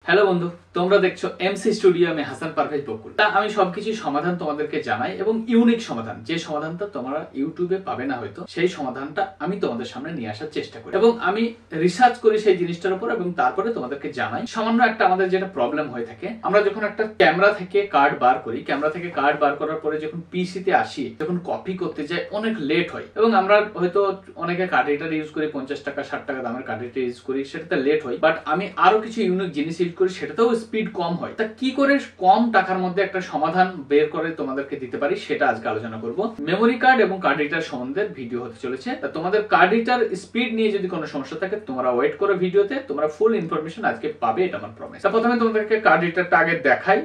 Hello বন্ধু, তোমরা দেখছো এমসি স্টুডিও। আমি হাসান পারভেজ বকুল। তা আমি সবকিছু সমাধান তোমাদেরকে জানাই এবং ইউনিক সমাধান, যে সমাধানটা তোমরা ইউটিউবে পাবে না হয়তো, সেই সমাধানটা আমি তোমাদের সামনে নিয়ে আসার চেষ্টা করি এবং আমি রিসার্চ করি সেই জিনিসটার উপর এবং তারপরে তোমাদেরকে জানাই। সামান্য একটা আমাদের যেটা প্রবলেম হয়ে থাকে, আমরা যখন একটা ক্যামেরা থেকে কার্ড বার করি, ক্যামেরা থেকে কার্ড বার করার পরে যখন পিসিতে আসি, যখন কপি করতে যাই অনেক লেট হয় এবং আমরা হয়তো অনেকে কার্ড রিডার ইউজ করি, 50 টাকা 60 টাকা দামের কার্ড রিডার ইউজ করি, সেটাতে লেট হয়। বাট আমি আরো কিছু ইউনিক জিনিস ইউজ করি, সেটাতেও স্পিড কম হয়। তা কি করে কম টাকার মধ্যে একটা সমাধান বের করে তোমাদেরকে দিতে পারি, সেটা আজকে আলোচনা করব। মেমোরি কার্ড এবং কার্ড রিডার সম্বন্ধে ভিডিও হতে চলেছে। তা তোমাদের কার্ড রিডার স্পিড নিয়ে যদি কোনো সমস্যা থাকে, তোমরা ওয়েট করো ভিডিওতে, তোমরা ফুল ইনফরমেশন আজকে পাবে, এটা আমার প্রমিস। তা প্রথমে তোমাদেরকে কার্ড রিডারটা আগে দেখাই,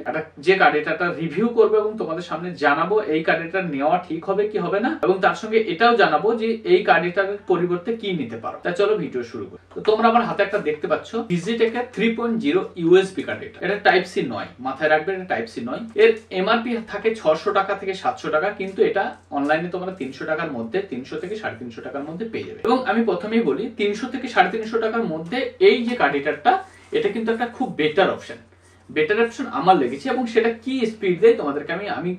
যে কার্ড রিডারটা রিভিউ করবে এবং তোমাদের সামনে জানাবো এই কার্ড রিডার নেওয়া ঠিক হবে কি হবে না, এবং তার সঙ্গে এটাও জানাবো যে এই কার্ড রিডারের পরিবর্তে কি নিতে পারো। তা চলো ভিডিও শুরু করি। তো তোমরা আমার হাতে একটা দেখতে পাচ্ছ ডিজিটেকের 3.0 ইউএসবি কার্ড রিডার। এটা টাইপ সি নয়, মাথায় রাখবে, এটা টাইপ সি নয়। এর এমআরপি থাকে 600 টাকা থেকে 700 টাকা, কিন্তু এটা অনলাইনে তোমরা 300 টাকার মধ্যে, 300 থেকে 350 টাকার মধ্যে পেয়ে যাবে। এবং আমি প্রথমেই বলি, 300 থেকে 350 টাকার মধ্যে এই যে কার্ড রিডারটা, এটা কিন্তু একটা খুব বেটার অপশন আমার লেগেছে। এবং সেটা কি স্পিড দেয় তোমাদেরকে আমি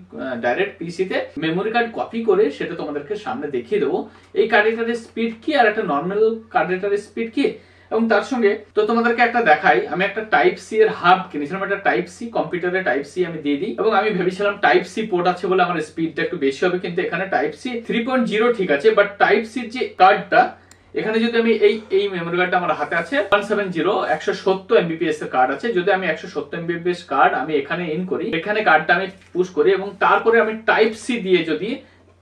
ডাইরেক্ট পিসিতে মেমোরি কার্ড কপি করে সেটা তোমাদেরকে সামনে দেখিয়ে দেবো এই কার্ড রিডারের স্পিড কি আর একটা নর্মাল কার্ড রিডারের স্পিড কি। এবং তার সঙ্গে তো তোমাদেরকে একটা দেখাই, আমি একটা টাইপ সি এর হাব কিনেছিলাম, একটা টাইপ সি কম্পিউটারে টাইপ সি আমি দিয়ে দিই, এবং আমি ভেবেছিলাম টাইপ সি পোর্ট আছে বলে আমার স্পিডটা একটু বেশি হবে, কিন্তু এখানে টাইপ সি 3.0 ঠিক আছে, বাট টাইপ সির যে কার্ডটা এখানে যদি আমি এই মেমোরি কার্ডটা আমার হাতে আছে 170 170 এমবিপিএস এর কার্ড আছে, যদি আমি 170 এমবিপিএস কার্ড আমি এখানে ইন করি, এখানে কার্ডটা আমি পুশ করি এবং তারপরে আমি টাইপ সি দিয়ে যদি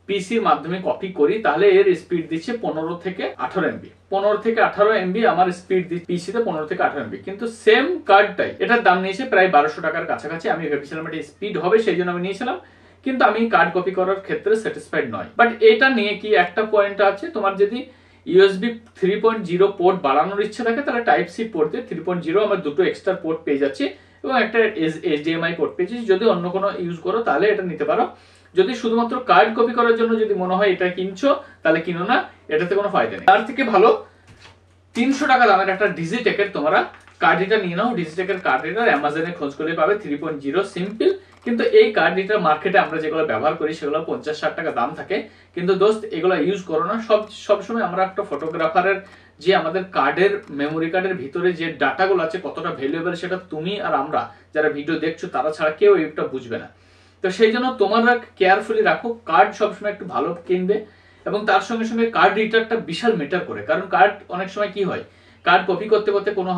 পিসির মাধ্যমে কপি করি, তাহলে এর স্পিড দিচ্ছে 15 থেকে 18 এমবি। 15 থেকে 18 এমবি আমার স্পিড দিচ্ছে পিসিতে, 15 থেকে 18 এমবি। কিন্তু সেম কার্ডটাই, এটার দাম নিয়েছে প্রায় 1200 টাকার কাছাকাছি। আমি ভেবেছিলাম এটা স্পিড হবে, সেই জন্য আমি নিয়েছিলাম, কিন্তু আমি কার্ড কপি করার ক্ষেত্রে স্যাটিসফাইড নয়। বাট এটা নিয়ে কি একটা পয়েন্ট আছে, তোমার যদি ইউএসবি 3.0 পোর্ট বাড়ানোর ইচ্ছে থাকে, তাহলে টাইপ সি পোর্ট দিয়ে 3.0 আমার দুটো এক্সট্রা পোর্ট পেয়ে যাচ্ছে এবং একটা এইচডিএমআই পোর্ট পেয়েছি। যদি অন্য কোনো ইউজ করো তাহলে এটা নিতে পারো। যদি শুধুমাত্র কার্ড কপি করার জন্য যদি মনে হয় এটা কিনছো, তাহলে কিনো না, এটাতে কোনো ফায়দা নেই। তার থেকে ভালো 300 টাকা দামের একটা ডিজিটেকের তোমরা কার্ড রিডার নিয়ে নাও। ডিজিটেকের কার্ড রিডার অ্যামাজনে খোঁজ করে পাবে, 3.0 সিম্পল। কিন্তু এই কার্ড রিডার মার্কেটে আমরা যেগুলো ব্যবহার করি সেগুলো 50-60 টাকা দাম থাকে, কিন্তু দোস্ত এগুলো ইউজ করো না। সবসময় আমরা একটা ফটোগ্রাফারের যে আমাদের কার্ডের মেমোরি কার্ডের ভিতরে যে ডাটাগুলো আছে কতটা ভ্যালুয়েবল, সেটা তুমি আর আমরা যারা ভিডিও দেখছো তারা ছাড়া কেউ এটা বুঝবে না। তো সেই জন্য তোমরা কেয়ারফুলি রাখো, কার্ড সবসময় একটু ভালো কিনবে। এবং তার সঙ্গে সঙ্গে কার্ড রিডারটা বিশাল ম্যাটার করে, কারণ কার্ড অনেক সময় কি হয়, কার্ড কপি করতে করতে কোনো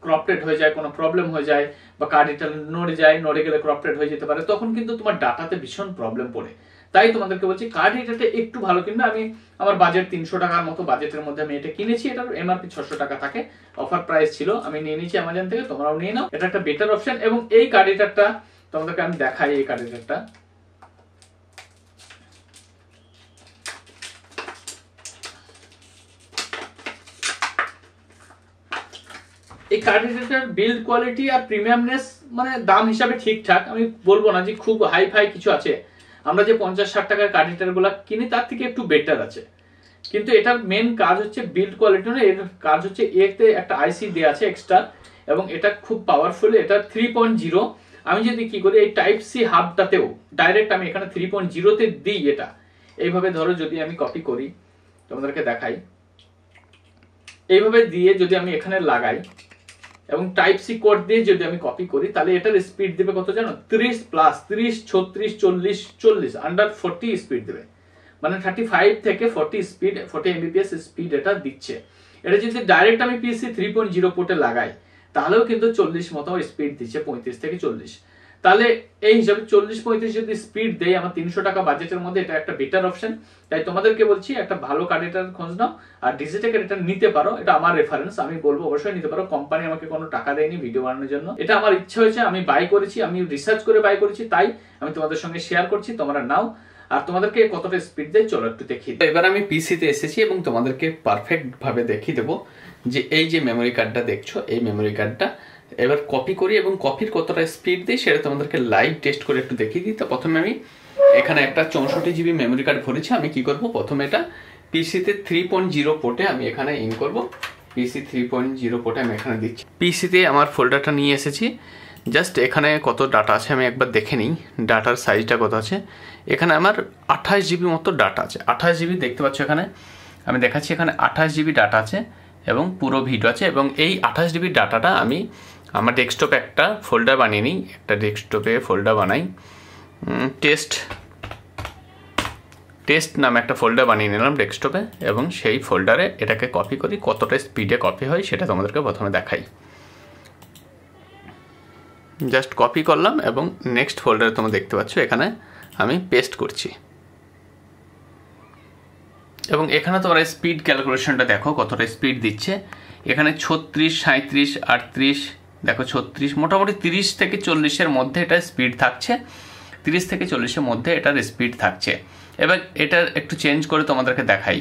ক্রপটেড হয়ে যায়, কোনো প্রবলেম হয়ে যায়, বা কার্ড রিডার নড়ে গেলে ক্রপটেড হয়ে যেতে পারে, তখন কিন্তু তোমার ডাটাতে ভীষণ প্রবলেম পড়ে। তাই তোমাদেরকে বলছি কার্ড রিডারটা একটু ভালো কিনবে। আমি আমার বাজেট 300 টাকার মতো বাজেটের মধ্যে আমি এটা কিনেছি। এটার এমআরপি 600 টাকা থাকে, অফার প্রাইস ছিল, আমি নিয়ে নিয়েছি অ্যামাজন থেকে, তোমরাও নিয়ে নাও। এটা একটা বেটার অপশন। এবং এই কার্ড রিডারটা তোমাদেরকে আমি দেখাই, এই কার্ড রিডারটা এই কার্ড রিডারটার বিল্ড কোয়ালিটি আর প্রিমিয়ামনেস মানে দাম হিসাবে ঠিকঠাক, আমি বলবো না যে খুব হাই ফাই কিছু আছে। আমরা যে 50-60 টাকার কার্ড রিডার গুলা কিনি তার থেকে একটু বেটার আছে, কিন্তু এটার মেন কাজ হচ্ছে বিল্ড কোয়ালিটি না, এর কাজ হচ্ছে এতে একটা আইসি দেওয়া আছে এক্সট্রা, এবং এটা খুব পাওয়ারফুল। এটা 3.0। আমি যদি কি করি, এই টাইপ সি হাবটাতেও ডাইরেক্ট আমি এখানে 3.0 তে দিই, এটা এইভাবে ধরো যদি আমি কপি করি, তোমাদেরকে দেখাই, এইভাবে দিয়ে যদি আমি এখানে লাগাই এবং টাইপ সি কোড দিয়ে যদি আমি কপি করি, তাহলে এটার স্পিড দেবে কত জানো, 30 প্লাস, 30 36 40 40 আন্ডার 40 স্পিড দেবে, মানে 35 থেকে 40 স্পিড, 40 এমবিপিএস স্পিড এটা দিচ্ছে। এটা যদি ডাইরেক্ট আমি পিসি 3.0 পোর্টে লাগাই, তাহলেও কিন্তু 40 মতো স্পিড দিচ্ছে, 35 থেকে 40। তাহলে এই হিসাবে 40-35 যদি স্পিড দেয় আমার 300 টাকা বাজেটের মধ্যে, এটা একটা বেটার অপশন। তাই তোমাদেরকে বলছি একটা ভালো কার্ড রিডার খোঁজ নাও, আর ডিজিটেকের এটা নিতে পারো। এটা আমার রেফারেন্স, আমি বলবো অবশ্যই নিতে পারো। কোম্পানি আমাকে কোনো টাকা দেয়নি ভিডিও বানানোর জন্য, এটা আমার ইচ্ছা হয়েছে, আমি বাই করেছি, আমি রিসার্চ করে বাই করেছি, তাই আমি তোমাদের সঙ্গে শেয়ার করছি, তোমরা নাও। আর তোমাদেরকে কতটা স্পিড দেয় চলো একটু দেখি। এবার আমি পিসিতে এসেছি এবং তোমাদেরকে পারফেক্ট ভাবে দেখিয়ে দেবো যে এই যে মেমোরি কার্ডটা দেখছো, এই মেমোরি কার্ডটা এবার কপি করি এবং কপির কতটা স্পিড দিই সেটা তোমাদেরকে লাইভ টেস্ট করে একটু দেখিয়ে দিই। তো প্রথমে আমি এখানে একটা 64 জিবি মেমোরি কার্ড ভরেছি। আমি কি করব, প্রথমে এটা পিসিতে 3.0 পোর্টে আমি এখানে ইন করব পিসি 3.0 পোর্টে আমি এখানে দিচ্ছি। পিসিতে আমার ফোল্ডারটা নিয়ে এসেছি, জাস্ট এখানে কত ডাটা আছে আমি একবার দেখে নিই, ডাটার সাইজটা কত আছে। এখানে আমার 28 জিবি মতো ডাটা আছে, 28 জিবি দেখতে পাচ্ছ এখানে আমি দেখাচ্ছি, এখানে 28 জিবি ডাটা আছে এবং পুরো ভিডিও আছে। এবং এই 28 জিবি ডাটাটা আমি আমার ডেস্কটপে একটা ফোল্ডার বানিয়ে নিই, একটা ডেস্কটপে ফোল্ডার বানাই, টেস্ট নামে একটা ফোল্ডার বানিয়ে নিলাম ডেস্কটপে, এবং সেই ফোল্ডারে এটাকে কপি করি, কতটা স্পিডে কপি হয় সেটা তোমাদেরকে প্রথমে দেখাই। জাস্ট কপি করলাম এবং নেক্সট ফোল্ডারে তোমরা দেখতে পাচ্ছ এখানে আমি পেস্ট করছি। এবং এখানে তোমরা স্পিড ক্যালকুলেশনটা দেখো কতটা স্পিড দিচ্ছে। এখানে 36, 37, 38, দেখো 36, মোটামুটি 30 থেকে 40-এর মধ্যে এটা স্পিড থাকছে, 30 থেকে 40-এর মধ্যে এটার স্পিড থাকছে। এবার এটা একটু চেঞ্জ করে তোমাদেরকে দেখাই,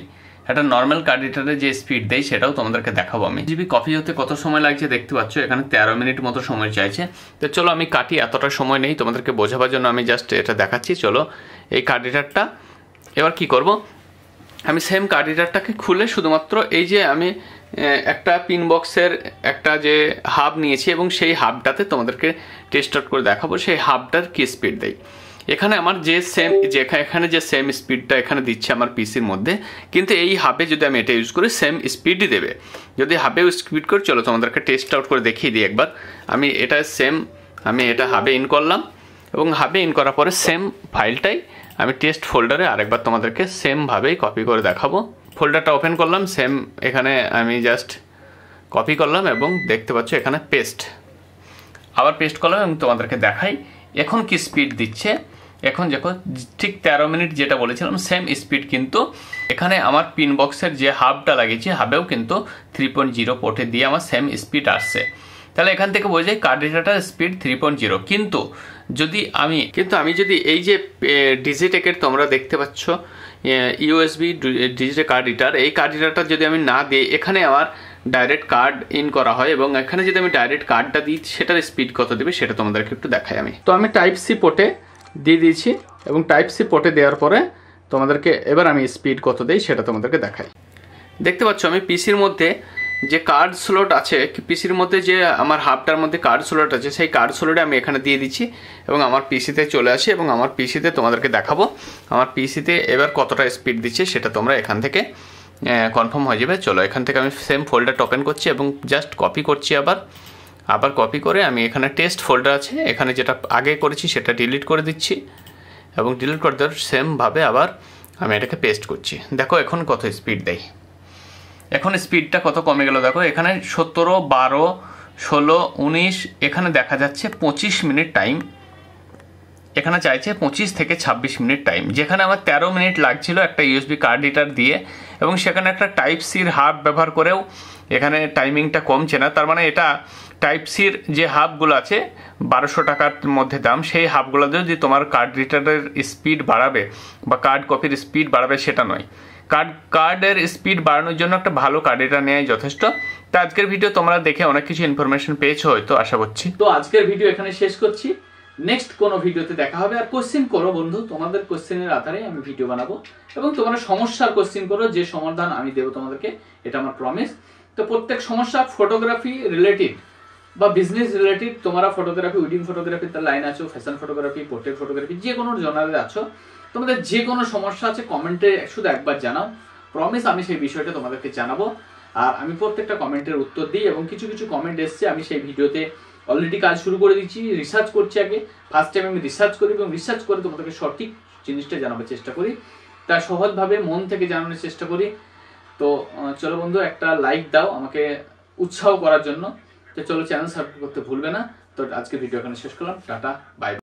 একটা নর্মাল কার্ড রিডারে যে স্পিড দেয় সেটাও তোমাদেরকে দেখাবো আমি। জিবি কপি হতে কত সময় লাগছে দেখতে পাচ্ছ, এখানে 13 মিনিট মতো সময় চাইছে। তো চলো আমি কাটি, এতটা সময় নেই, তোমাদেরকে বোঝাবার জন্য আমি জাস্ট এটা দেখাচ্ছি। চলো এই কার্ড রিডারটা এবার কি করব, আমি সেম কার্ড রিডারটাকে খুলে শুধুমাত্র এই যে আমি একটা পিন বক্সের একটা যে হাব নিয়েছি এবং সেই হাবটাতে তোমাদেরকে টেস্ট আউট করে দেখাবো সেই হাবটার কি স্পিড দেয়। এখানে আমার যে এখানে যে সেম স্পিডটা এখানে দিচ্ছে আমার পিসির মধ্যে, কিন্তু এই হাবে যদি আমি এটা ইউজ করি সেম স্পিডই দেবে। যদি হাবে স্পিড করি, চলো তোমাদেরকে টেস্ট আউট করে দেখিয়ে দিই একবার। আমি এটা হাবে ইন করলাম এবং হাবে ইন করার পরে সেম ফাইলটাই আমি টেস্ট ফোল্ডারে আরেকবার তোমাদেরকে সেমভাবেই কপি করে দেখাবো। ফোল্ডারটা ওপেন করলাম, সেম এখানে আমি জাস্ট কপি করলাম এবং দেখতে পাচ্ছ এখানে আবার পেস্ট করলাম এবং তোমাদেরকে দেখাই এখন কি স্পিড দিচ্ছে। এখন দেখো ঠিক 13 মিনিট যেটা বলেছিলাম সেম স্পিড, কিন্তু এখানে আমার পিন বক্সের যে হাবটা লাগিয়েছি হাবেও কিন্তু 3.0 পোর্টে দিয়ে আমার সেম স্পিড আসছে। তাহলে এখান থেকে বোঝা যায় কার্ড রিডারটার স্পিড 3.0। কিন্তু আমি যদি এই যে ডিজিটেকের তোমরা দেখতে পাচ্ছ ইউএসবি ডিজিটেক কার্ড রিডার, এই কার্ড রিডারটা যদি আমি না দিই, এখানে আমার ডাইরেক্ট কার্ড ইন করা হয় এবং এখানে যদি আমি ডাইরেক্ট কার্ডটা দিই সেটার স্পিড কত দেবে সেটা তোমাদেরকে একটু দেখাই আমি। তো আমি টাইপ সি পোর্টে দিয়ে দিয়েছি এবং টাইপ সি পোর্টে দেওয়ার পরে তোমাদেরকে এবার আমি স্পিড কত দেই সেটা তোমাদেরকে দেখাই। দেখতে পাচ্ছ আমি পিসির মধ্যে যে কার্ড স্লট আছে, পিসির মধ্যে যে আমার হাবটার মধ্যে কার্ড স্লট আছে সেই কার্ড স্লটে আমি এখানে দিয়ে দিচ্ছি এবং আমার পিসিতে চলে আসি এবং আমার পিসিতে তোমাদেরকে দেখাবো আমার পিসিতে এবার কতটা স্পিড দিচ্ছে সেটা তোমরা এখান থেকে কনফার্ম হয়ে যাবে। চলো এখান থেকে আমি সেম ফোল্ডারটা ওপেন করছি এবং জাস্ট কপি করছি, আবার কপি করে আমি এখানে টেস্ট ফোল্ডার আছে, এখানে যেটা আগে করেছি সেটা ডিলিট করে দিচ্ছি এবং ডিলিট করে দেওয়ার সেমভাবে আবার আমি এটাকে পেস্ট করছি। দেখো এখন কত স্পিড দেয়, এখন স্পিডটা কত কমে গেল দেখো, এখানে 17, 12, 16, 19, এখানে দেখা যাচ্ছে 25 মিনিট টাইম, এখানে চাইছে 25 থেকে 26 মিনিট টাইম, যেখানে আমার 13 মিনিট লাগছিল একটা ইউএসবি কার্ড রিডার দিয়ে এবং সেখানে একটা টাইপ সির হাব ব্যবহার করেও এখানে টাইমিংটা কমছে না। তার মানে এটা টাইপ সির যে হাবগুলো আছে 1200 টাকার মধ্যে দাম, সেই হাবগুলো যদি তোমার কার্ড রিডারের স্পিড বাড়াবে বা কার্ড কপির স্পিড বাড়াবে সেটা নয়, কার্ডের স্পিড বাড়ানোর জন্য একটা ভালো কার্ড রিডার নেওয়াই যথেষ্ট। তো আজকের ভিডিও তোমরা দেখে অনেক কিছু ইনফরমেশন পেয়েছো হয়তো, আশা করছি। তো আজকের ভিডিও এখানে শেষ করছি, নেক্সট কোনো ভিডিওতে দেখা হবে। আর কোশ্চেন করো বন্ধু, তোমাদের কোশ্চেনের আধারে আমি ভিডিও বানাবো এবং তোমরা সমস্যার কোশ্চেন করো, যে সমাধান আমি দেবো তোমাদেরকে, এটা আমার প্রমিস। তো প্রত্যেক সমস্যা ফটোগ্রাফি রিলেটেড বা বিজনেস রিলেটেড, তোমরা ফটোগ্রাফি, ওয়েডিং ফটোগ্রাফি তার লাইন আছো, ফ্যাশন ফটোগ্রাফি, পোর্ট্রেট ফটোগ্রাফি, যে কোনো জনারে আছো, তোমাদের যে কোনো সমস্যা আছে কমেন্টে শুধু একবার জানাও, প্রমিস আমি সেই বিষয়টা তোমাদেরকে জানাবো। আর আমি প্রত্যেকটা কমেন্টের উত্তর দিই এবং কিছু কিছু কমেন্ট এসছে আমি সেই ভিডিওতে অলরেডি কাজ শুরু করে দিচ্ছি, রিসার্চ করছি। আগে ফার্স্ট টাইম আমি রিসার্চ করি এবং রিসার্চ করে তোমাদেরকে সঠিক জিনিসটা জানাবার চেষ্টা করি, তা সহজভাবে মন থেকে জানানোর চেষ্টা করি। তো চলো বন্ধু একটা লাইক দাও আমাকে উৎসাহ করার জন্য। তো চলো চ্যানেল সাবস্ক্রাইব করতে ভুলবে না। তো আজকে ভিডিও এখানে শেষ করলাম, টাটা বাই।